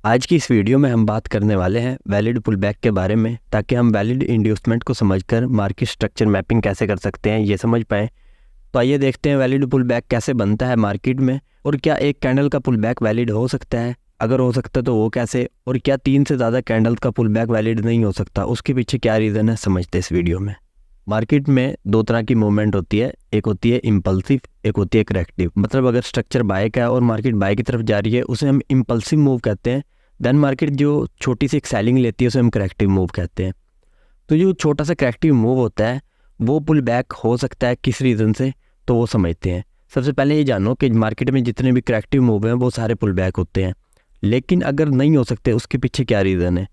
आज की इस वीडियो में हम बात करने वाले हैं वैलिड पुलबैक के बारे में, ताकि हम वैलिड इंड्यूसमेंट को समझकर मार्केट स्ट्रक्चर मैपिंग कैसे कर सकते हैं ये समझ पाएँ। तो आइए देखते हैं वैलिड पुलबैक कैसे बनता है मार्केट में, और क्या एक कैंडल का पुलबैक वैलिड हो सकता है, अगर हो सकता है तो वो कैसे, और क्या 3 से ज़्यादा कैंडल का पुलबैक वैलिड नहीं हो सकता, उसके पीछे क्या रीज़न है समझते हैं इस वीडियो में। मार्केट में 2 तरह की मूवमेंट होती है, एक होती है इम्पल्सिव, एक होती है करेक्टिव। मतलब अगर स्ट्रक्चर बाय का है और मार्केट बाय की तरफ जा रही है उसे हम इम्पल्सिव मूव कहते हैं। देन मार्केट जो छोटी सी एक सेलिंग लेती है उसे हम करेक्टिव मूव कहते हैं। तो जो छोटा सा करेक्टिव मूव होता है वो पुल बैक हो सकता है किस रीज़न से, तो वो समझते हैं। सबसे पहले ये जानो कि मार्केट में जितने भी करेक्टिव मूव हैं वो सारे पुल बैक होते हैं, लेकिन अगर नहीं हो सकते उसके पीछे क्या रीज़न है।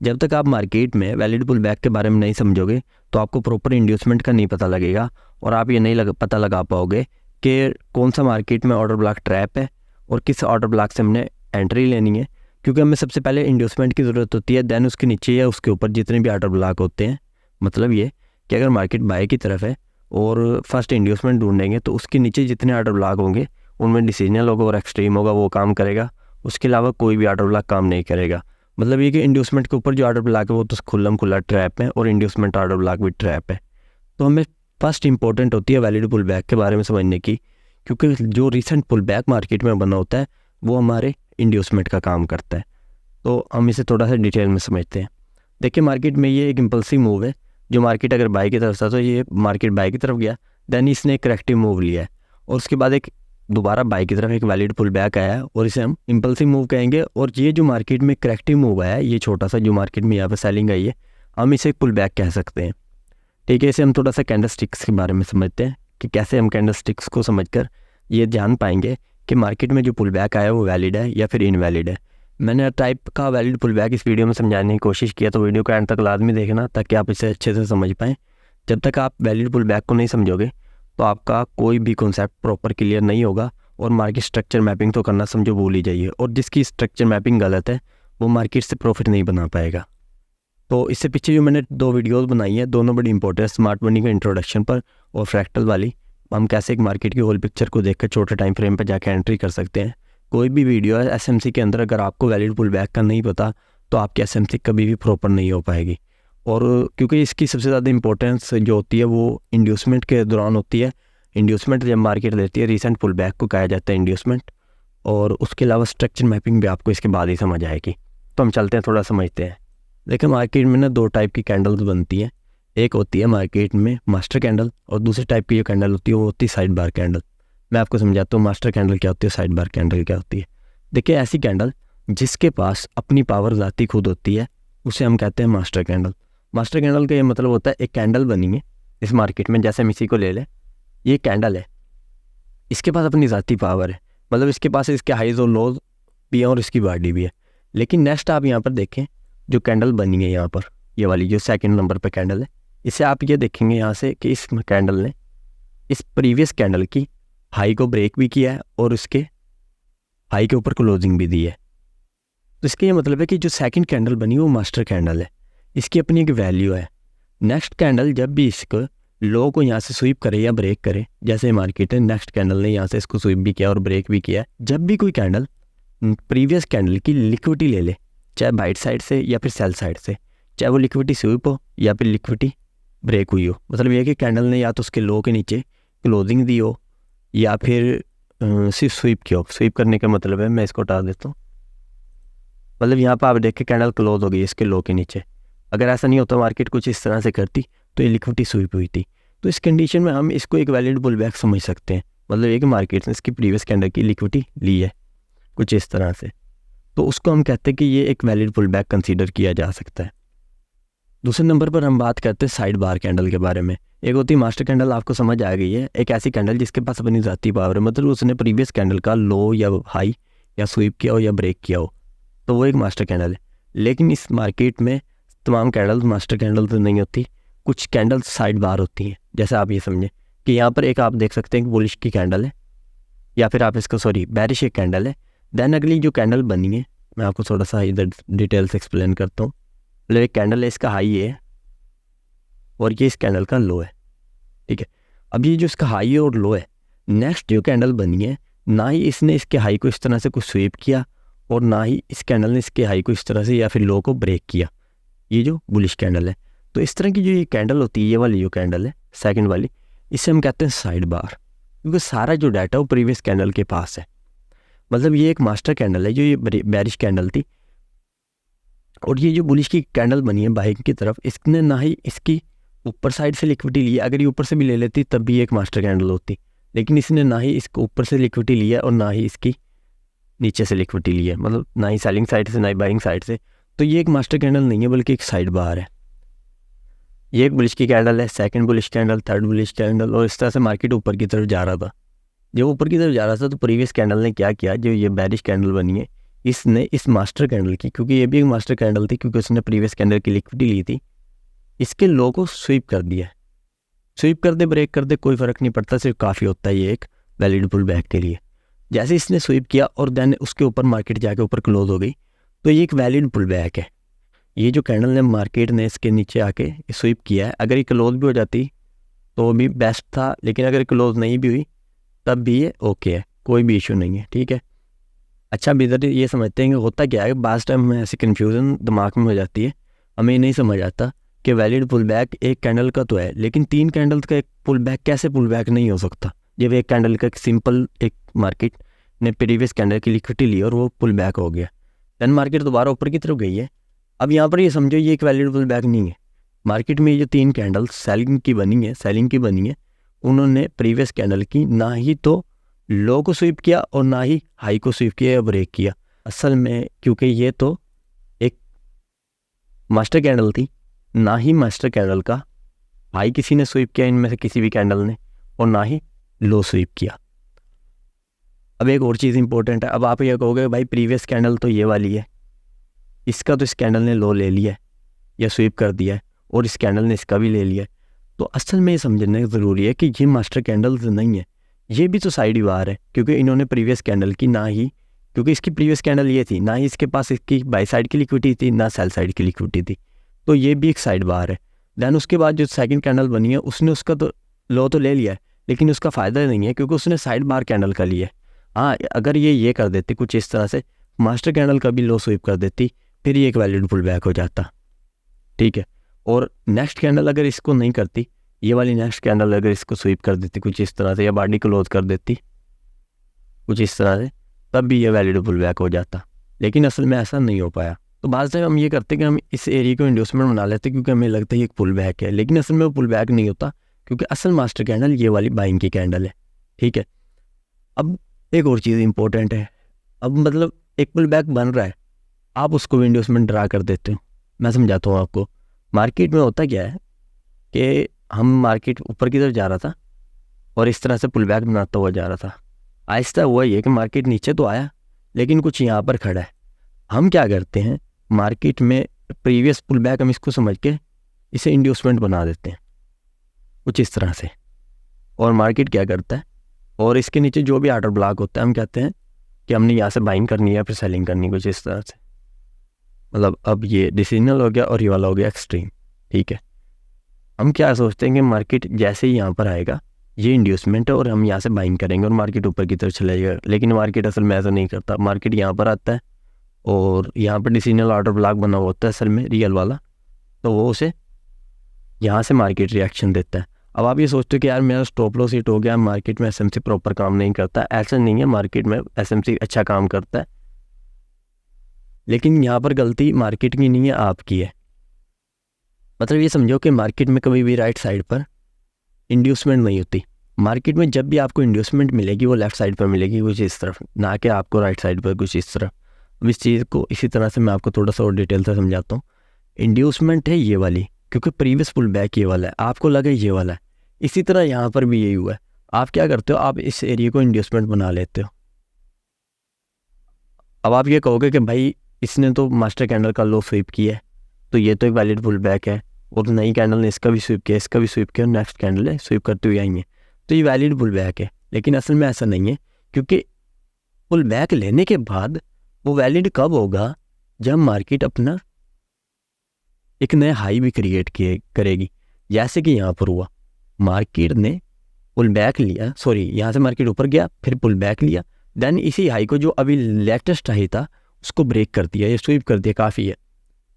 जब तक आप मार्केट में वैलिड पुल बैक के बारे में नहीं समझोगे तो आपको प्रॉपर इंड्यूसमेंट का नहीं पता लगेगा, और आप ये नहीं पता लगा पाओगे कि कौन सा मार्केट में ऑर्डर ब्लॉक ट्रैप है और किस ऑर्डर ब्लॉक से हमने एंट्री लेनी है। क्योंकि हमें सबसे पहले इंड्यूसमेंट की ज़रूरत होती है, देन उसके नीचे या उसके ऊपर जितने भी ऑर्डर ब्लॉक होते हैं। मतलब ये कि अगर मार्केट बाय की तरफ है और फर्स्ट इंड्यूसमेंट ढूंढेंगे तो उसके नीचे जितने ऑर्डर ब्लॉक होंगे उनमें डिसीजनल होगा और एक्सट्रीम होगा, वो काम करेगा। उसके अलावा कोई भी ऑर्डर ब्लॉक काम नहीं करेगा। मतलब ये कि इंड्यूसमेंट के ऊपर जो ऑर्डर ब्लॉक है वो तो खुल्लम खुल्ला ट्रैप है, और इंड्यूसमेंट ऑर्डर ब्लॉक भी ट्रैप है। तो हमें फर्स्ट इंपॉर्टेंट होती है वैलिड पुल बैक के बारे में समझने की, क्योंकि जो रिसेंट पुल बैक मार्केट में बना होता है वो हमारे इंड्यूसमेंट का काम करता है। तो हम इसे थोड़ा सा डिटेल में समझते हैं। देखिए, मार्केट में ये एक इम्पल्सिव मूव है। जो मार्केट अगर बाय की तरफ था तो ये मार्केट बाय की तरफ गया, देन इसने एक करेक्टिव मूव लिया है, और उसके बाद एक दोबारा बाय की तरफ एक वैलिड पुल बैक आया है, और इसे हम इम्पल्सिव मूव कहेंगे। और ये जो मार्केट में करेक्टिव मूव आया है, ये छोटा सा जो मार्केट में यहाँ पर सेलिंग आई है, हम इसे पुल बैक कह सकते हैं। ठीक है, इसे हम थोड़ा सा कैंडल स्टिक्स के बारे में समझते हैं कि कैसे हम कैंडल स्टिक्स को समझकर ये जान पाएंगे कि मार्केट में जो पुल बैक आया है वो वैलिड है या फिर इनवैलिड है। मैंने टाइप का वैलिड पुल बैक इस वीडियो में समझाने की कोशिश किया, तो वीडियो को एंड तक लाजमी देखना ताकि आप इसे अच्छे से समझ पाएँ। जब तक आप वैलिड पुल बैक को नहीं समझोगे तो आपका कोई भी कॉन्सेप्ट प्रॉपर क्लियर नहीं होगा, और मार्केट स्ट्रक्चर मैपिंग तो करना समझो भूल ही जाइए। और जिसकी स्ट्रक्चर मैपिंग गलत है वो मार्केट से प्रॉफिट नहीं बना पाएगा। तो इससे पीछे जो मैंने 2 वीडियोस बनाई है, दोनों बड़ी इंपॉर्टेंट, स्मार्ट मनी के इंट्रोडक्शन पर और फ्रैक्टल वाली, हम कैसे एक मार्केट की होल पिक्चर को देखकर छोटे टाइम फ्रेम पर जाकर एंट्री कर सकते हैं। कोई भी वीडियो है एसएमसी के अंदर, अगर आपको वैलिड पुल बैक का नहीं पता तो आपकी एसएमसी कभी भी प्रॉपर नहीं हो पाएगी। और क्योंकि इसकी सबसे ज़्यादा इंपॉर्टेंस जो होती है वो इंड्यूसमेंट के दौरान होती है। इंड्यूसमेंट जब मार्केट लेती है, रिसेंट पुल बैक को कहा जाता है इंड्यूसमेंट। और उसके अलावा स्ट्रक्चर मैपिंग भी आपको इसके बाद ही समझ आएगी। तो हम चलते हैं, थोड़ा समझते हैं। देखिए, मार्केट में ना 2 टाइप की कैंडल्स बनती हैं। एक होती है मार्केट में मास्टर कैंडल, और दूसरी टाइप की जो कैंडल होती है वो होती है साइड बार कैंडल। मैं आपको समझाता हूँ मास्टर कैंडल क्या होती है, साइड बार कैंडल क्या होती है। देखिए, ऐसी कैंडल जिसके पास अपनी पावर ज़ाती खुद होती है उसे हम कहते हैं मास्टर कैंडल। मास्टर कैंडल का ये मतलब होता है एक कैंडल बनी है इस मार्केट में, जैसे हम इसी को ले लें, ये कैंडल है, इसके पास अपनी ज़ाती पावर है। मतलब इसके पास इसके हाइज और लोज भी हैं और इसकी बॉडी भी है। लेकिन नेक्स्ट आप यहाँ पर देखें, जो कैंडल बनी है यहाँ पर, ये वाली जो सेकंड नंबर पे कैंडल है, इसे आप ये देखेंगे यहाँ से कि इस कैंडल ने इस प्रीवियस कैंडल की हाई को ब्रेक भी किया है और उसके हाई के ऊपर क्लोजिंग भी दी है। तो इसका ये मतलब है कि जो सेकंड कैंडल बनी वो मास्टर कैंडल है, इसकी अपनी एक वैल्यू है। नेक्स्ट कैंडल जब भी इसको लो को यहाँ से स्वीप करे या ब्रेक करे, जैसे मार्केट है, नेक्स्ट कैंडल ने यहाँ से इसको स्वीप भी किया और ब्रेक भी किया, जब भी कोई कैंडल प्रीवियस कैंडल की लिक्विडिटी ले ले, चाहे बाइट साइड से या फिर सेल साइड से, चाहे वो लिक्विडिटी स्वीप हो या फिर लिक्विडिटी ब्रेक हुई हो, मतलब ये कि कैंडल ने या तो उसके लो के नीचे क्लोजिंग दी हो या फिर सिर्फ स्वीप किया हो। स्वीप करने का मतलब है, मैं इसको हटा देता हूँ, मतलब यहाँ पर आप देख के कैंडल क्लोज हो गई इसके लो के नीचे। अगर ऐसा नहीं होता, मार्केट कुछ इस तरह से करती तो ये लिक्विडिटी स्वीप हुई थी। तो इस कंडीशन में हम इसको एक वैलिड पुल बैक समझ सकते हैं। मतलब ये कि मार्केट ने इसकी प्रीवियस कैंडल की लिक्विडिटी ली है कुछ इस तरह से, तो उसको हम कहते हैं कि ये एक वैलिड पुल बैक कंसीडर किया जा सकता है। दूसरे नंबर पर हम बात करते हैं साइड बार कैंडल के बारे में। एक होती है मास्टर कैंडल, आपको समझ आ गई है, एक ऐसी कैंडल जिसके पास अपनी ज़ाती पावर है, मतलब उसने प्रीवियस कैंडल का लो या हाई या स्वीप किया हो या ब्रेक किया हो, तो वो एक मास्टर कैंडल है। लेकिन इस मार्केट में तमाम कैंडल्स मास्टर कैंडल तो नहीं होती, कुछ कैंडल्स साइड बार होती हैं। जैसे आप ये समझें कि यहाँ पर एक आप देख सकते हैं कि बुलिश की कैंडल है, या फिर आप इसको बेरिश एक कैंडल है। देन अगली जो कैंडल बनी है, मैं आपको थोड़ा सा इधर डिटेल से एक्सप्लेन करता हूँ। मतलब एक कैंडल है, इसका हाई है और ये इस कैंडल का लो है, ठीक है। अब ये जो इसका हाई और लो है, नेक्स्ट जो कैंडल बनी है, ना ही इसने इसके हाई को इस तरह से कुछ स्वीप किया और ना ही इस कैंडल ने इसके हाई को इस तरह से या फिर लो को ब्रेक किया, ये जो बुलिश कैंडल है। तो इस तरह की जो ये कैंडल होती है, ये वाली जो कैंडल है सेकंड वाली, इसे हम कहते हैं साइड बार, क्योंकि सारा जो डाटा वो प्रीवियस कैंडल के पास है। मतलब ये एक मास्टर कैंडल है जो ये बेरिश कैंडल थी, और ये जो बुलिश की कैंडल बनी है बाइंग की तरफ, इसने ना ही इसकी ऊपर साइड से लिक्विडिटी ली है, अगर ये ऊपर से भी ले लेती तब भी एक मास्टर कैंडल होती, लेकिन इसने ना ही इसको ऊपर से लिक्विडिटी ली है और ना ही इसकी नीचे से लिक्विडिटी ली है, मतलब ना ही सेलिंग साइड से ना ही बाइंग साइड से। तो ये एक मास्टर कैंडल नहीं है बल्कि एक साइड बार है। ये एक बुलिश की कैंडल है, second bullish candle, third bullish candle, और इस तरह से मार्केट ऊपर की तरफ जा रहा था। जब ऊपर की तरफ जा रहा था तो प्रीवियस कैंडल ने क्या किया, जो ये बेरिश कैंडल बनी है इसने इस मास्टर कैंडल की, क्योंकि ये भी एक मास्टर कैंडल थी क्योंकि उसने प्रीवियस कैंडल की लिक्विडिटी ली थी, इसके लो को स्वीप कर दिया। स्वीप कर दे ब्रेक कर दे कोई फ़र्क नहीं पड़ता, सिर्फ काफ़ी होता है ये एक वैलिड पुल बैक के लिए। जैसे इसने स्वीप किया और देन उसके ऊपर मार्केट जाके ऊपर क्लोज हो गई, तो ये एक वैलिड पुल बैक है। ये जो कैंडल ने मार्केट ने इसके नीचे आके स्वीप किया है, अगर ये क्लोज भी हो जाती तो भी बेस्ट था, लेकिन अगर क्लोज नहीं भी हुई तब भी ये ओके है, कोई भी इशू नहीं है, ठीक है। अच्छा, अब इधर ये समझते हैं कि होता क्या है, बाज़ टाइम में ऐसी कन्फ्यूज़न दिमाग में हो जाती है, हमें नहीं समझ आता कि वैलिड पुल बैक एक कैंडल का तो है, लेकिन 3 कैंडल का एक पुल बैक कैसे पुल बैक नहीं हो सकता। जब एक कैंडल का सिंपल एक मार्केट ने प्रीवियस कैंडल की लिक्विडिटी ली और वो पुल बैक हो गया, दैन मार्केट दोबारा ऊपर की तरफ गई है। अब यहाँ पर ये समझो ये एक वैलिड पुल बैक नहीं है। मार्केट में ये जो 3 कैंडल सेलिंग की बनी है, उन्होंने प्रीवियस कैंडल की ना ही तो लो को स्वीप किया और ना ही हाई को स्वीप किया या ब्रेक किया। असल में क्योंकि ये तो एक मास्टर कैंडल थी, ना ही मास्टर कैंडल का हाई किसी ने स्वीप किया इनमें से किसी भी कैंडल ने, और ना ही लो स्वीप किया। अब एक और चीज़ इंपॉर्टेंट है, अब आप ये कहोगे भाई प्रीवियस कैंडल तो ये वाली है, इसका तो इस कैंडल ने लो ले लिया है या स्वीप कर दिया है, और इस कैंडल ने इसका भी ले लिया है। तो असल में ये समझना ज़रूरी है कि ये मास्टर कैंडल्स नहीं है, ये भी तो साइड बार है, क्योंकि इन्होंने प्रीवियस कैंडल की ना ही, क्योंकि इसकी प्रीवियस कैंडल ये थी, ना ही इसके पास इसकी बाई साइड की लिक्विडिटी थी ना सेल साइड की लिक्विडिटी थी, तो ये भी एक साइड बार है। दैन उसके बाद जो सेकंड कैंडल बनी है उसने उसका तो लो तो ले लिया है, लेकिन उसका फ़ायदा नहीं है क्योंकि उसने साइड बार कैंडल का लिया है। हाँ, अगर ये कर देती कुछ इस तरह से, मास्टर कैंडल का भी लो स्वीप कर देती, फिर ये एक वैलिड पुल बैक हो जाता, ठीक है। और नेक्स्ट कैंडल अगर इसको नहीं करती, ये वाली नेक्स्ट कैंडल अगर इसको स्वीप कर देती कुछ इस तरह से या बॉडी क्लोज कर देती कुछ इस तरह से, तब भी ये वैलिड पुल बैक हो जाता, लेकिन असल में ऐसा नहीं हो पाया। तो बाद में हम ये करते हैं कि हम इस एरिया को इंड्यूसमेंट बना लेते हैं क्योंकि हमें लगता है ये एक पुल बैक है, लेकिन असल में वो पुल बैक नहीं होता क्योंकि असल मास्टर कैंडल ये वाली बाइंग की कैंडल है, ठीक है। अब एक और चीज़ इंपॉर्टेंट है, अब मतलब एक पुल बैक बन रहा है, आप उसको भी इंड्यूसमेंट ड्रा कर देते हो। मैं समझाता हूँ आपको। मार्केट में होता क्या है कि हम मार्केट ऊपर की तरफ जा रहा था और इस तरह से पुल बैक बनाता हुआ जा रहा था, आहिस्ता हुआ ये कि मार्केट नीचे तो आया लेकिन कुछ यहाँ पर खड़ा है। हम क्या करते हैं, मार्केट में प्रीवियस पुल बैक हम इसको समझ के इसे इंड्यूसमेंट बना देते हैं कुछ इस तरह से, और मार्केट क्या करता है, और इसके नीचे जो भी ऑर्डर ब्लॉक होता है हम कहते हैं कि हमने यहाँ से बाइंग करनी है या फिर सेलिंग करनी है कुछ इस तरह से। मतलब अब ये डिसीजनल हो गया और ये वाला हो गया एक्सट्रीम, ठीक है। हम क्या सोचते हैं कि मार्केट जैसे ही यहाँ पर आएगा ये इंड्यूसमेंट है और हम यहाँ से बाइंग करेंगे और मार्केट ऊपर की तरफ चला जाएगा, लेकिन मार्केट असल में ऐसा नहीं करता। मार्केट यहाँ पर आता है और यहाँ पर डिसीजनल ऑर्डर ब्लॉक बना हुआ होता है असल में रियल वाला, तो वो उसे यहाँ से मार्केट रिएक्शन देता है। अब आप ये सोचते हो कि यार मेरा स्टॉप लॉस हिट हो गया, मार्केट में एसएमसी प्रॉपर काम नहीं करता। ऐसा नहीं है, मार्केट में एसएमसी अच्छा काम करता है, लेकिन यहाँ पर गलती मार्केट की नहीं है, आपकी है। मतलब ये समझो कि मार्केट में कभी भी राइट साइड पर इंड्यूसमेंट नहीं होती। मार्केट में जब भी आपको इंड्यूसमेंट मिलेगी वो लेफ़्ट साइड पर मिलेगी कुछ इस तरफ, ना कि आपको राइट साइड पर कुछ इस तरफ। अब इस चीज़ को इसी तरह से मैं आपको थोड़ा सा और डिटेल से समझाता हूँ। इंड्यूसमेंट है ये वाली, क्योंकि प्रीवियस पुल बैक ये वाला है, आपको लगे ये वाला है। इसी तरह यहाँ पर भी यही हुआ है। आप क्या करते हो, आप इस एरिया को इंड्यूसमेंट बना लेते हो। अब आप ये कहोगे कि भाई इसने तो मास्टर कैंडल का लो स्वीप किया है, तो ये तो एक वैलिड पुल बैक है, और नई कैंडल ने इसका भी स्वीप किया, इसका भी स्वीप किया, नेक्स्ट कैंडल है स्वीप करते हुए आएंगे, तो ये वैलिड पुल बैक है। लेकिन असल में ऐसा नहीं है, क्योंकि पुल बैक लेने के बाद वो वैलिड कब होगा, जब मार्केट अपना एक नया हाई भी क्रिएट करेगी। जैसे कि यहाँ पर हुआ, मार्केट ने पुल बैक लिया, सॉरी यहाँ से मार्केट ऊपर गया फिर पुल बैक लिया, देन इसी हाई को जो अभी लेटेस्ट हाई था उसको ब्रेक कर दिया, ये स्वीप कर दिया, काफ़ी है।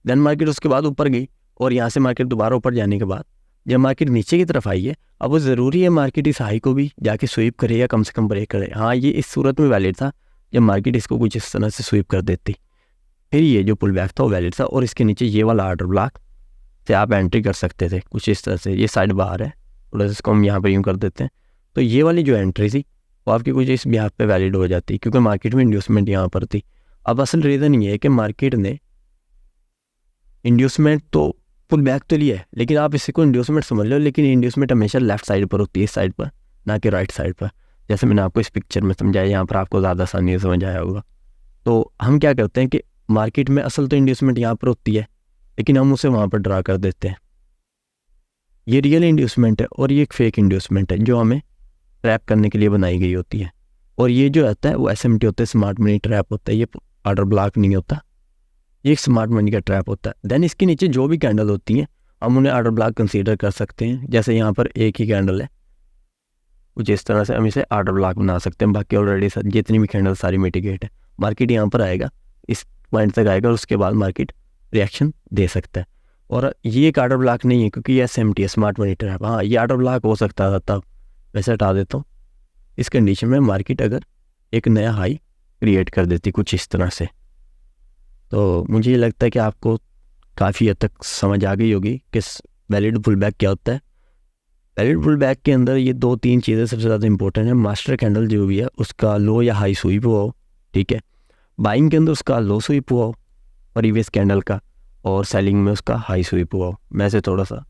देन मार्केट उसके बाद ऊपर गई और यहाँ से मार्केट दोबारा ऊपर जाने के बाद जब मार्केट नीचे की तरफ आई है, अब वो ज़रूरी है मार्केट इस हाई को भी जाके स्वीप करे या कम से कम ब्रेक करे। हाँ, ये इस सूरत में वैलिड था जब मार्केट इसको कुछ इस तरह से स्वीप कर देती, फिर ये जो पुल बैक था वो वैलिड था। और इसके नीचे ये वाला ऑर्डर ब्लॉक से आप एंट्री कर सकते थे कुछ इस तरह से। ये साइड बाहर है, थोड़ा सा इसको हम यहाँ पर यूँ कर देते हैं, तो ये वाली जो एंट्री थी वो आपकी कुछ इस बिहाफ पे वैलिड हो जाती क्योंकि मार्केट में इंड्यूसमेंट यहाँ पर थी। अब असल रीज़न ये है कि मार्केट ने इंड्यूसमेंट तो पुल बैक तो लिया है, लेकिन आप इसी को इंड्यूसमेंट समझ लो, लेकिन इंड्यूसमेंट हमेशा लेफ्ट साइड पर होती है, इस साइड पर, ना कि राइट साइड पर। जैसे मैंने आपको इस पिक्चर में समझाया, यहाँ पर आपको ज़्यादा आसानी से समझ आया होगा। तो हम क्या करते हैं कि मार्केट में असल तो इंड्यूसमेंट यहाँ पर होती है, लेकिन हम उसे वहाँ पर ड्रा कर देते हैं। ये रियल इंड्यूसमेंट है और ये एक फेक इंड्यूसमेंट है जो हमें ट्रैप करने के लिए बनाई गई होती है। और ये जो आता है वो SMT होता है, स्मार्ट मनी ट्रैप होता है, ये ऑर्डर ब्लॉक नहीं होता, ये एक स्मार्ट मनी का ट्रैप होता है। देन इसके नीचे जो भी कैंडल होती हैं हम उन्हें ऑर्डर ब्लॉक कंसीडर कर सकते हैं। जैसे यहाँ पर एक ही कैंडल है, कुछ इस तरह से हम इसे ऑर्डर ब्लॉक बना सकते हैं, बाकी ऑलरेडी जितनी भी कैंडल सारी मिटिगेट है। मार्केट यहाँ पर आएगा, इस पॉइंट तक आएगा और उसके बाद मार्केट रिएक्शन दे सकता है। और ये एक ऑर्डर ब्लॉक नहीं है क्योंकि ये SMT है, स्मार्ट मनी ट्रैप। हाँ, ये ऑर्डर ब्लॉक हो सकता था तब, वैसे हटा देता हूँ। इस कंडीशन में मार्केट अगर एक नया हाई क्रिएट कर देती कुछ इस तरह से, तो मुझे ये लगता है कि आपको काफ़ी हद तक समझ आ गई होगी कि वैलिड पुल बैक क्या होता है। वैलिड पुल बैक के अंदर ये 2-3 चीज़ें सबसे ज़्यादा इंपॉर्टेंट है। मास्टर कैंडल जो भी है उसका लो या हाई स्वीप हुआ हो, ठीक है। बाइंग के अंदर उसका लो स्वीप हुआ हो प्रीवियस कैंडल का, और सेलिंग में उसका हाई स्वीप हुआ हो। मैं से थोड़ा सा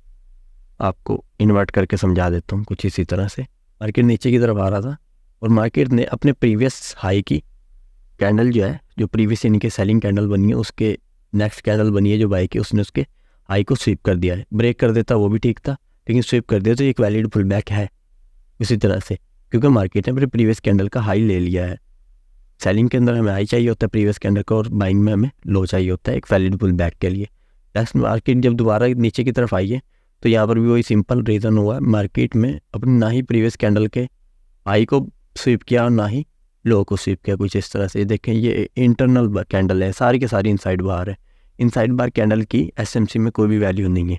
आपको इन्वर्ट करके समझा देता हूँ कुछ इसी तरह से। मार्केट नीचे की तरफ आ रहा था और मार्केट ने अपने प्रीवियस हाई की कैंडल जो है, जो प्रीवियस यानी कि सेलिंग कैंडल बनी है, उसके नेक्स्ट कैंडल बनी है जो बाई की, उसने उसके हाई को स्वीप कर दिया है। ब्रेक कर देता वो भी ठीक था, लेकिन स्वीप कर दिया तो एक वैलिड पुल बैक है इसी तरह से, क्योंकि मार्केट ने अपने प्रीवियस कैंडल का हाई ले लिया है। सेलिंग के अंदर हमें हाई चाहिए होता है प्रीवियस कैंडल का और बाइंग में हमें लो चाहिए होता है एक वैलिड पुल बैक के लिए। नेक्स्ट मार्केट जब दोबारा नीचे की तरफ आई है तो यहाँ पर भी वही सिंपल रीज़न हुआ, मार्केट में अपनी ना ही प्रीवियस कैंडल के हाई को स्वीप किया और ना ही लो को स्वीप किया कुछ इस तरह से। देखें ये इंटरनल कैंडल है, सारी के सारी इनसाइड बार है। इनसाइड बार कैंडल की SMC में कोई भी वैल्यू नहीं है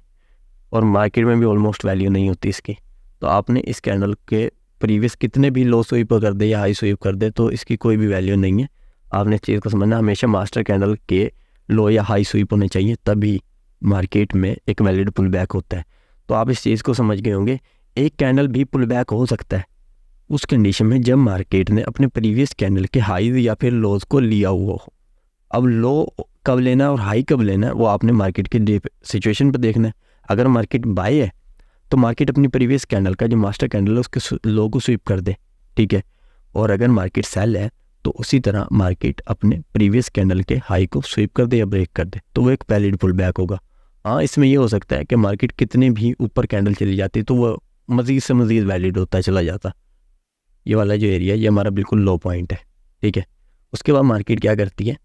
और मार्केट में भी ऑलमोस्ट वैल्यू नहीं होती इसकी। तो आपने इस कैंडल के प्रीवियस कितने भी लो स्वीप कर दे या हाई स्वीप कर दे तो इसकी कोई भी वैल्यू नहीं है। आपने इस चीज़ को समझना, हमेशा मास्टर कैंडल के लो या हाई स्वीप होने चाहिए, तभी मार्केट में एक वैलिड पुल बैक होता है। तो आप इस चीज़ को समझ गए होंगे। एक कैंडल भी पुल बैक हो सकता है उस कंडीशन में जब मार्केट ने अपने प्रीवियस कैंडल के हाई या फिर लोज को लिया हुआ हो। अब लो कब लेना है और हाई कब लेना है वो आपने मार्केट की सिचुएशन पर देखना है। अगर मार्केट बाय है तो मार्केट अपनी प्रीवियस कैंडल का जो मास्टर कैंडल है उसके लो को स्वीप कर दे, ठीक है। और अगर मार्केट सेल है तो उसी तरह मार्केट अपने प्रीवियस कैंडल के हाई को स्वीप कर दे या ब्रेक कर दे, तो वो एक वैलिड पुल बैक होगा। हाँ, इसमें ये हो सकता है कि मार्केट कितने भी ऊपर कैंडल चली जाती तो वो मज़ीद से मज़ीद वैलिड होता चला जाता। ये वाला जो एरिया ये हमारा बिल्कुल लो पॉइंट है, ठीक है। उसके बाद मार्केट क्या करती है,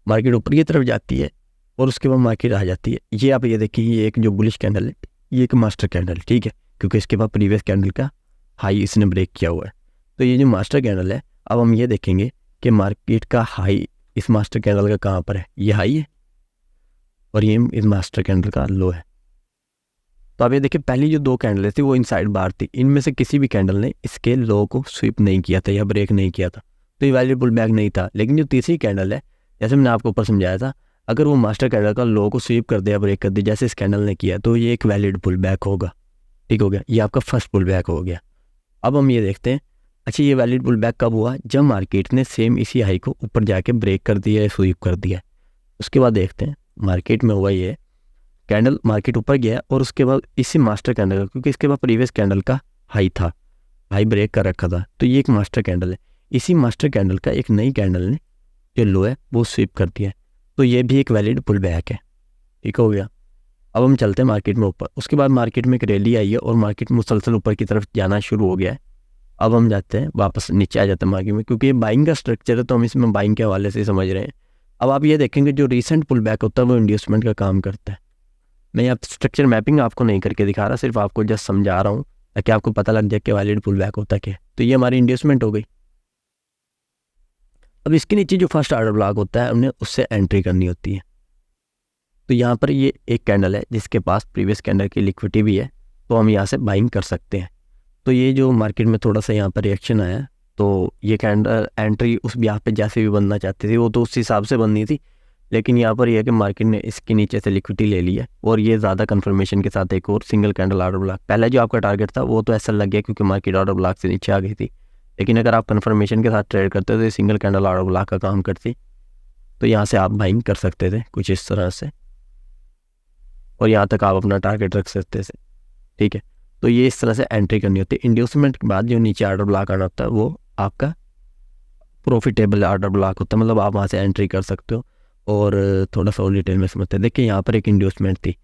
मार्केट ऊपर की तरफ जाती है और उसके बाद मार्केट आ जाती है। ये आप ये देखिए, ये एक जो बुलिश कैंडल है ये एक मास्टर कैंडल, ठीक है, क्योंकि इसके बाद प्रीवियस कैंडल का हाई इसने ब्रेक किया हुआ है। तो ये जो मास्टर कैंडल है, अब हम ये देखेंगे कि मार्केट का हाई इस मास्टर कैंडल का कहाँ पर है, ये हाई है और ये इस मास्टर कैंडल का लो है। तो आप ये देखिए, पहली जो 2 कैंडल थी वो इनसाइड बार थी, इनमें से किसी भी कैंडल ने इसके लो को स्वीप नहीं किया था या ब्रेक नहीं किया था, तो ये वैलिड पुल बैक नहीं था। लेकिन जो तीसरी कैंडल है, जैसे मैंने आपको ऊपर समझाया था, अगर वो मास्टर कैंडल का लो को स्वीप कर दिया, ब्रेक कर दिया जैसे इस कैंडल ने किया, तो ये एक वैलिड पुल बैक होगा, ठीक हो गया। ये आपका फर्स्ट पुल बैक हो गया। अब हम ये देखते हैं, अच्छा ये वैलिड पुल बैक कब हुआ, जब मार्केट ने सेम इसी हाई को ऊपर जाके ब्रेक कर दिया या स्वीप कर दिया। उसके बाद देखते हैं मार्केट में हुआ ये, कैंडल मार्केट ऊपर गया और उसके बाद इसी मास्टर कैंडल का, क्योंकि इसके बाद प्रीवियस कैंडल का हाई था, हाई ब्रेक कर रखा था, तो ये एक मास्टर कैंडल है। इसी मास्टर कैंडल का एक नई कैंडल ने जो लो है वो स्वीप कर दिया है, तो ये भी एक वैलिड पुल बैक है, ठीक हो गया। अब हम चलते हैं मार्केट में ऊपर। उसके बाद मार्केट में एक रैली आई है और मार्केट मुसलसल ऊपर की तरफ जाना शुरू हो गया है। अब हम जाते हैं वापस नीचे आ जाते हैं मार्केट में, क्योंकि ये बाइंग का स्ट्रक्चर है तो हम इसमें बाइंग के हवाले से समझ रहे हैं। अब आप ये देखेंगे जो रिसेंट पुल बैक होता है वो इंड्यूसमेंट का काम करता है। मैं यहाँ स्ट्रक्चर मैपिंग आपको नहीं करके दिखा रहा, सिर्फ आपको जस्ट समझा रहा हूँ ताकि आपको पता लग जाए कि वैलिड पुल बैक होता क्या है। तो ये हमारी इंड्यूसमेंट हो गई, अब इसके नीचे जो फर्स्ट ऑर्डर ब्लॉक होता है हमने उससे एंट्री करनी होती है। तो यहाँ पर ये एक कैंडल है जिसके पास प्रीवियस कैंडल की लिक्विडिटी भी है, तो हम यहाँ से बाइंग कर सकते हैं। तो ये जो मार्केट में थोड़ा सा यहाँ पर रिएक्शन आया, तो ये कैंडल एंट्री उस ब्याह पे जैसे भी बनना चाहती थी वो तो उस हिसाब से बननी थी, लेकिन यहाँ पर यह है कि मार्केट ने इसके नीचे से लिक्विडिटी ले ली है और ये ज़्यादा कंफर्मेशन के साथ एक और सिंगल कैंडल ऑर्डर ब्लॉक, पहले जो आपका टारगेट था वो तो ऐसा लग गया क्योंकि मार्केट ऑर्डर ब्लॉक से नीचे आ गई थी, लेकिन अगर आप कंफर्मेशन के साथ ट्रेड करते तो ये सिंगल कैंडल ऑर्डर ब्लॉक का काम करती, तो यहाँ से आप बाइंग कर सकते थे कुछ इस तरह से और यहाँ तक आप अपना टारगेट रख सकते थे। ठीक है, तो ये इस तरह से एंट्री करनी होती है। इंड्यूसमेंट के बाद जो नीचे ऑर्डर ब्लॉक आना होता है वो आपका प्रॉफिटेबल ऑर्डर ब्लॉक होता है, मतलब आप वहाँ से एंट्री कर सकते हो। और थोड़ा सा और डिटेल में समझते हैं। देखिए यहाँ पर एक इंड्यूसमेंट थी,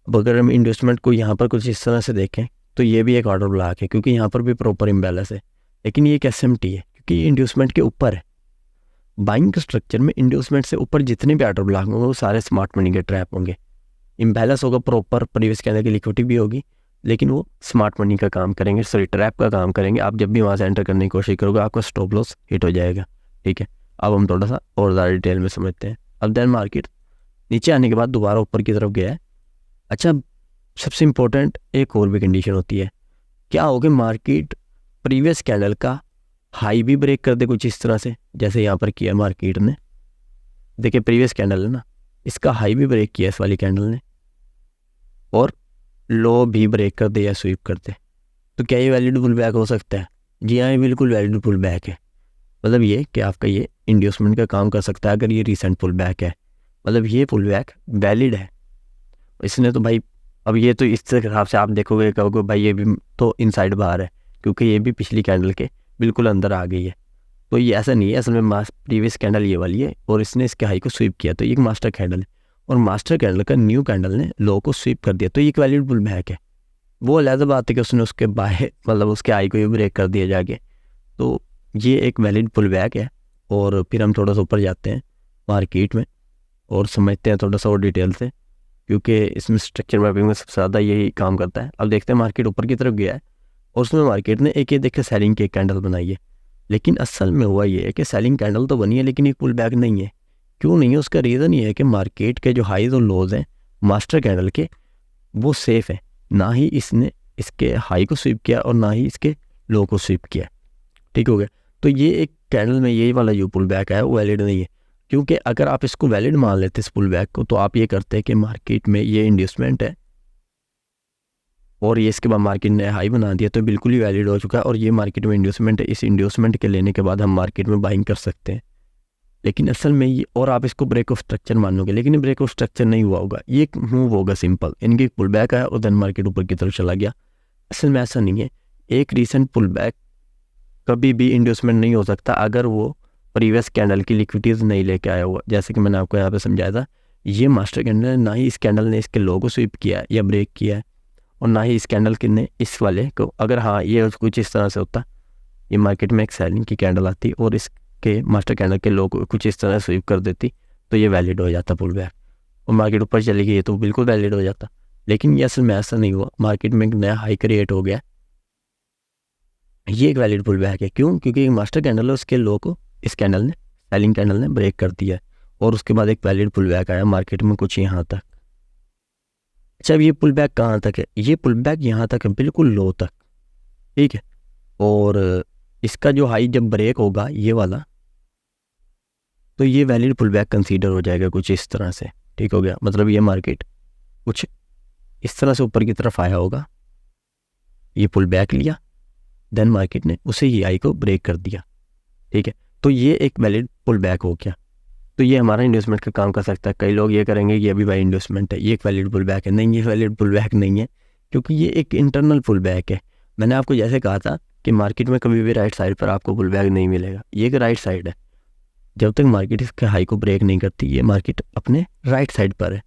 अब अगर हम इंड्यूसमेंट को यहाँ पर कुछ इस तरह से देखें तो ये भी एक ऑर्डर ब्लॉक है क्योंकि यहाँ पर भी प्रॉपर इम्बैलेंस है, लेकिन ये एक एसएमटी है क्योंकि ये इंड्यूसमेंट के ऊपर है। बाइंग के स्ट्रक्चर में इंड्यूसमेंट से ऊपर जितने भी ऑर्डर ब्लॉक होंगे वो सारे स्मार्ट मनी के ट्रैप होंगे। इम्बैलेंस होगा प्रॉपर, प्रीवियस के अंदर की लिक्विडिटी भी होगी, लेकिन वो स्मार्ट मनी का काम करेंगे, सॉरी ट्रैप का काम करेंगे। आप जब भी वहाँ से एंटर करने की कोशिश करोगे आपका स्टॉप लॉस हिट हो जाएगा। ठीक है, अब हम थोड़ा सा और ज़्यादा डिटेल में समझते हैं। अब देन मार्केट नीचे आने के बाद दोबारा ऊपर की तरफ गया है। अच्छा, सबसे इम्पोर्टेंट एक और भी कंडीशन होती है, क्या होगा मार्केट प्रीवियस कैंडल का हाई भी ब्रेक कर दे कुछ इस तरह से, जैसे यहाँ पर किया मार्केट ने। देखिए प्रीवियस कैंडल है ना, इसका हाई भी ब्रेक किया इस वाली कैंडल ने और लो भी ब्रेक कर दे या स्वीप कर दे, तो क्या ये वैलिड पुल बैक हो सकता है? जी हाँ, ये बिल्कुल वैलिड पुल बैक है। मतलब ये कि आपका ये इंड्यूसमेंट का काम कर सकता है अगर ये रिसेंट पुल बैक है, मतलब ये पुल बैक वैलिड है। इसने तो भाई, अब ये तो इस हिसाब से आप देखोगे कहोगे भाई ये भी तो इनसाइड बाहर है क्योंकि ये भी पिछली कैंडल के बिल्कुल अंदर आ गई है। तो ये ऐसा नहीं है, असल में प्रीवियस कैंडल ये वाली है और इसने इसके हाई को स्वीप किया, तो ये एक मास्टर कैंडल है और मास्टर कैंडल का न्यू कैंडल ने लो को स्वीप कर दिया, तो ये एक वैलिड पुल बैक है। वो अलग बात है कि उसने उसके बाय मतलब उसके हाई को भी ब्रेक कर दिया जाके, तो ये एक वैलिड पुल बैक है। और फिर हम थोड़ा सा ऊपर जाते हैं मार्केट में और समझते हैं थोड़ा सा और डिटेल से, क्योंकि इसमें स्ट्रक्चर मैपिंग में सबसे ज़्यादा यही काम करता है। अब देखते हैं मार्केट ऊपर की तरफ गया है और उसमें मार्केट ने एक ये देखे सेलिंग की एक कैंडल बनाई है, लेकिन असल में हुआ ये है कि सेलिंग कैंडल तो बनी है लेकिन एक पुल बैक नहीं है। क्यों नहीं है? उसका रीज़न ये है कि मार्केट के जो हाईज और लोज हैं मास्टर कैंडल के वो सेफ है, ना ही इसने इसके हाई को स्वीप किया और ना ही इसके लो को स्वीप किया। ठीक हो गया, तो ये एक कैंडल में ये वाला जो पुल बैक है वो वैलिड नहीं है, क्योंकि अगर आप इसको वैलिड मान लेते इस पुल बैक को तो आप ये करते हैं कि मार्केट में ये इंड्यूसमेंट है और ये इसके बाद मार्केट ने हाई बना दिया, तो बिल्कुल ही वैलिड हो चुका है और ये मार्केट में इंड्यूसमेंट है। इस इंड्यूसमेंट के लेने के बाद हम मार्केट में बाइंग कर सकते हैं, लेकिन असल में ये, और आप इसको ब्रेक ऑफ स्ट्रक्चर मानोगे, लेकिन ये ब्रेक ऑफ स्ट्रक्चर नहीं हुआ होगा, ये एक मूव होगा सिंपल, इनकी पुल बैक आया और देन मार्केट ऊपर की तरफ चला गया। असल में ऐसा नहीं है, एक रीसेंट पुल बैक कभी भी इंड्यूसमेंट नहीं हो सकता अगर वो प्रीवियस कैंडल की लिक्विडिटीज नहीं लेके आया हुआ। जैसे कि मैंने आपको यहाँ पे समझाया था, ये मास्टर कैंडल ना ही इस कैंडल ने इसके लो को स्वीप किया या ब्रेक किया है और ना ही इस कैंडल के ने इस वाले को। अगर हाँ ये कुछ इस तरह से होता, ये मार्केट में एक सेलिंग की कैंडल आती और इसके मास्टर कैंडल के लो को कुछ इस तरह स्वीप कर देती, तो ये वैलिड हो जाता पुल बैक और मार्केट ऊपर चली गई तो बिल्कुल वैलिड हो जाता। लेकिन ये असल में ऐसा नहीं हुआ, मार्केट में एक नया हाई क्रिएट हो गया, ये एक वैलिड पुल बैक है। क्यों? क्योंकि एक मास्टर कैंडल है, उसके लो को इस कैंडल ने, सेलिंग कैंडल ने ब्रेक कर दिया और उसके बाद एक वैलिड पुल बैक आया मार्केट में कुछ यहाँ तक। अच्छा, अब ये पुल बैक कहाँ तक है? ये पुल बैक यहाँ तक है, बिल्कुल लो तक। ठीक है, और इसका जो हाई जब ब्रेक होगा ये वाला, तो ये वैलिड पुल बैक कंसीडर हो जाएगा कुछ इस तरह से। ठीक हो गया, मतलब ये मार्केट कुछ इस तरह से ऊपर की तरफ आया होगा, ये पुल बैक लिया, देन मार्केट ने उसे ही हाई को ब्रेक कर दिया। ठीक है, तो ये एक वैलिड पुल बैक हो गया, तो ये हमारा इंड्यूसमेंट का काम कर सकता है। कई लोग ये करेंगे कि अभी भाई इंड्यूसमेंट है, ये एक वैलिड पुल बैक है। नहीं, ये वैलिड पुल बैक नहीं है, क्योंकि ये एक इंटरनल पुल बैक है। मैंने आपको जैसे कहा था कि मार्केट में कभी भी राइट साइड पर आपको पुल बैक नहीं मिलेगा, ये एक राइट साइड है। जब तक मार्केट इसके हाई को ब्रेक नहीं करती, ये मार्केट अपने राइट साइड पर है,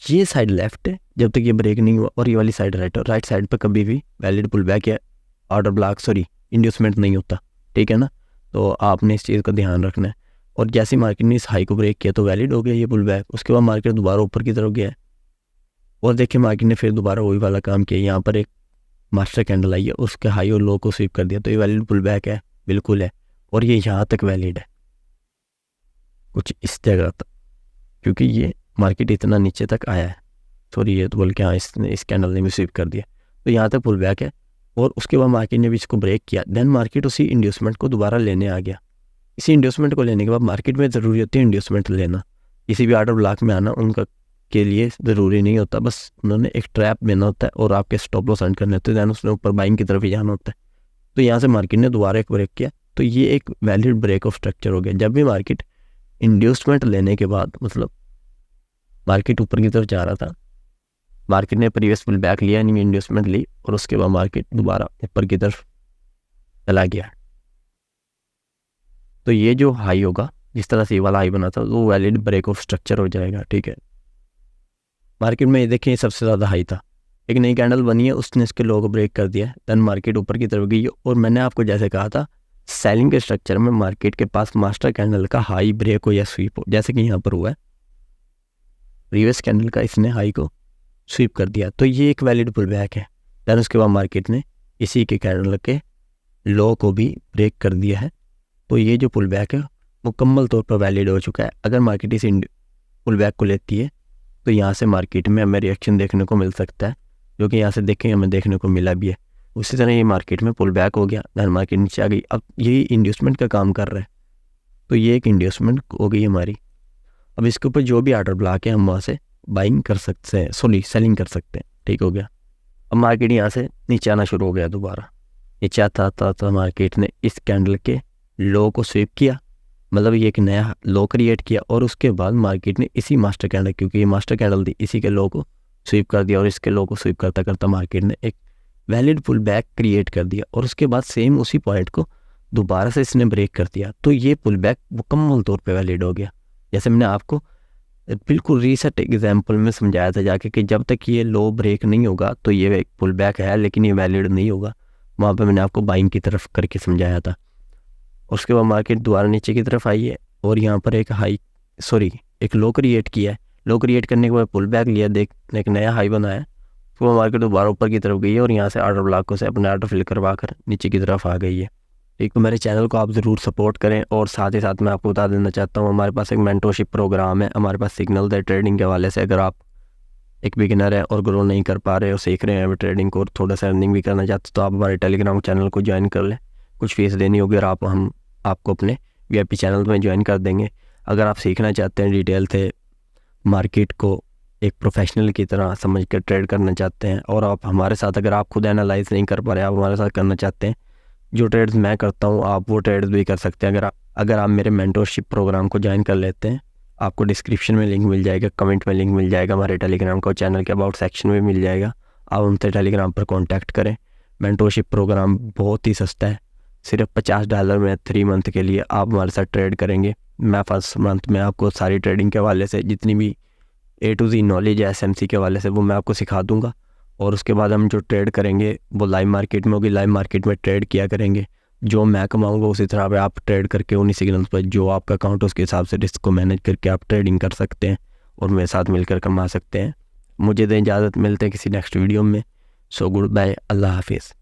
ये साइड लेफ्ट है जब तक ये ब्रेक नहीं हुआ, और ये वाली साइड राइट है। राइट साइड पर कभी भी वैलिड पुल बैक या ऑर्डर ब्लॉक इंड्यूसमेंट नहीं होता। ठीक है ना, तो आपने इस चीज़ का ध्यान रखना है। और जैसे मार्केट ने इस हाई को ब्रेक किया तो वैलिड हो गया ये पुल बैक। उसके बाद मार्केट दोबारा ऊपर की तरफ गया है और देखिए मार्केट ने फिर दोबारा वही वाला काम किया, यहाँ पर एक मास्टर कैंडल आई है, उसके हाई और लो को स्वीप कर दिया, तो ये वैलिड पुल बैक है, बिल्कुल है। और ये यहाँ तक वैलिड है, कुछ इस जगह तक, क्योंकि ये मार्केट इतना नीचे तक आया है। सॉरी, ये तो बोल के हाँ इसने इस कैंडल ने भी स्वीप कर दिया, तो यहाँ तक पुल बैक है। और उसके बाद मार्केट ने भी इसको ब्रेक किया, देन मार्केट उसी इंड्यूसमेंट को दोबारा लेने आ गया। इसी इंड्यूसमेंट को लेने के बाद मार्केट में ज़रूरी होती है इंड्यूसमेंट लेना, किसी भी ऑर्डर ब्लॉक में आना उनका के लिए ज़रूरी नहीं होता, बस उन्होंने एक ट्रैप देना होता है और आपके स्टॉप लॉस अर्न करने होते हैं, दैन उसने ऊपर बाइंग की तरफ ही जाना होता है। तो यहाँ से मार्केट ने दोबारा एक ब्रेक किया, तो ये एक वैलिड ब्रेक ऑफ स्ट्रक्चर हो गया। जब भी मार्केट इंड्यूसमेंट लेने के बाद, मतलब मार्केट ऊपर की तरफ जा रहा था, मार्केट ने प्रीवियस पुल बैक लिया, नहीं इंड्यूसमेंट ली, और उसके बाद मार्केट दोबारा ऊपर की तरफ चला गया, तो ये जो हाई होगा, जिस तरह से ये वाला हाई बना था, वो वैलिड ब्रेक ऑफ स्ट्रक्चर हो जाएगा। ठीक है, मार्केट में ये देखें सबसे ज़्यादा हाई था, एक नई कैंडल बनी है, उसने इसके लो को ब्रेक कर दिया, देन मार्केट ऊपर की तरफ गई। और मैंने आपको जैसे कहा था, सेलिंग के स्ट्रक्चर में मार्केट के पास मास्टर कैंडल का हाई ब्रेक हो या स्वीप हो, जैसे कि यहाँ पर हुआ है, प्रीवियस कैंडल का इसने हाई को स्वीप कर दिया, तो ये एक वैलिड पुल बैक है। देन उसके बाद मार्केट ने इसी के कैंडल के लो को भी ब्रेक कर दिया है, तो ये जो पुल बैक है मुकम्मल तौर पर वैलिड हो चुका है। अगर मार्केट इस पुल बैक को लेती है तो यहाँ से मार्केट में हमें रिएक्शन देखने को मिल सकता है, जो कि यहाँ से देखें हमें देखने को मिला भी है। उसी तरह ये मार्केट में पुल बैक हो गया, देन मार्केट नीचे आ गई, अब यही इंड्यूसमेंट का काम कर रहा है, तो ये एक इंड्यूसमेंट हो गई हमारी। अब इसके ऊपर जो भी ऑर्डर ब्लॉक है हम वहाँ से बाइंग कर सकते हैं, सॉरी सेलिंग कर सकते हैं। ठीक हो गया। अब मार्केट यहाँ से नीचे आना शुरू हो गया, दोबारा नीचे आता था मार्केट ने इस कैंडल के लो को स्वीप किया, मतलब ये एक नया लो क्रिएट किया, और उसके बाद मार्केट ने इसी मास्टर कैंडल, क्योंकि ये मास्टर कैंडल थी, इसी के लो को स्वीप कर दिया, और इसके लो को स्वीप करता करता मार्केट ने एक वैलिड पुल बैक क्रिएट कर दिया, और उसके बाद सेम उसी पॉइंट को दोबारा से इसने ब्रेक कर दिया, तो ये पुल बैक मुकम्मल तौर पे वैलिड हो गया। जैसे मैंने आपको बिल्कुल रीसेट एग्जाम्पल में समझाया था जाके कि जब तक ये लो ब्रेक नहीं होगा तो ये एक पुल बैक है, लेकिन ये वैलिड नहीं होगा। वहाँ पे मैंने आपको बाइंग की तरफ करके समझाया था। उसके बाद मार्केट दोबारा नीचे की तरफ आई है, और यहाँ पर एक लो क्रिएट किया है। लो क्रिएट करने के बाद पुल बैक लिया, एक नया हाई बनाया, तो मार्केट दोबारा ऊपर की तरफ गई है, और यहाँ से ऑर्डर ब्लॉक से अपने ऑर्डर फिल करवा कर नीचे की तरफ आ गई है। एक तो मेरे चैनल को आप ज़रूर सपोर्ट करें, और साथ ही साथ मैं आपको बता देना चाहता हूँ, हमारे पास एक मेंटरशिप प्रोग्राम है, हमारे पास सिग्नल है ट्रेडिंग के हवाले से। अगर आप एक बिगिनर है और ग्रो नहीं कर पा रहे और सीख रहे हैं अभी ट्रेडिंग को, और थोड़ा सा अर्निंग भी करना चाहते तो आप हमारे टेलीग्राम चैनल को ज्वाइन कर लें। कुछ फीस देनी होगी और हम आपको अपने VIP चैनल में ज्वाइन कर देंगे। अगर आप सीखना चाहते हैं डिटेल से मार्केट को एक प्रोफेशनल की तरह समझ कर ट्रेड करना चाहते हैं, और आप हमारे साथ, अगर आप खुद एनालाइज नहीं कर पा रहे, आप हमारे साथ करना चाहते हैं, जो ट्रेड्स मैं करता हूँ आप वो ट्रेड्स भी कर सकते हैं। अगर आप मेरे मेंटरशिप प्रोग्राम को ज्वाइन कर लेते हैं, आपको डिस्क्रिप्शन में लिंक मिल जाएगा, कमेंट में लिंक मिल जाएगा, हमारे टेलीग्राम का चैनल के अबाउट सेक्शन में मिल जाएगा। आप उनसे टेलीग्राम पर कॉन्टैक्ट करें। मेंटरशिप प्रोग्राम बहुत ही सस्ता है, सिर्फ $50 में 3 मंथ के लिए आप हमारे साथ ट्रेड करेंगे। मैं फर्स्ट मंथ में आपको सारी ट्रेडिंग के हवाले से जितनी भी A to Z नॉलेज है SMC के हवाले से वो मैं आपको सिखा दूंगा, और उसके बाद हम जो ट्रेड करेंगे वो लाइव मार्केट में होगी, लाइव मार्केट में ट्रेड किया करेंगे। जो मैं कमाऊंगा उसी तरह पे आप ट्रेड करके उन्हीं सिग्नल्स पर जो आपका अकाउंट उसके हिसाब से रिस्क को मैनेज करके आप ट्रेडिंग कर सकते हैं और मेरे साथ मिलकर कमा सकते हैं। मुझे दें इजाज़त, मिलते हैं किसी नेक्स्ट वीडियो में। सो गुड बाय, अल्लाह हाफिज़।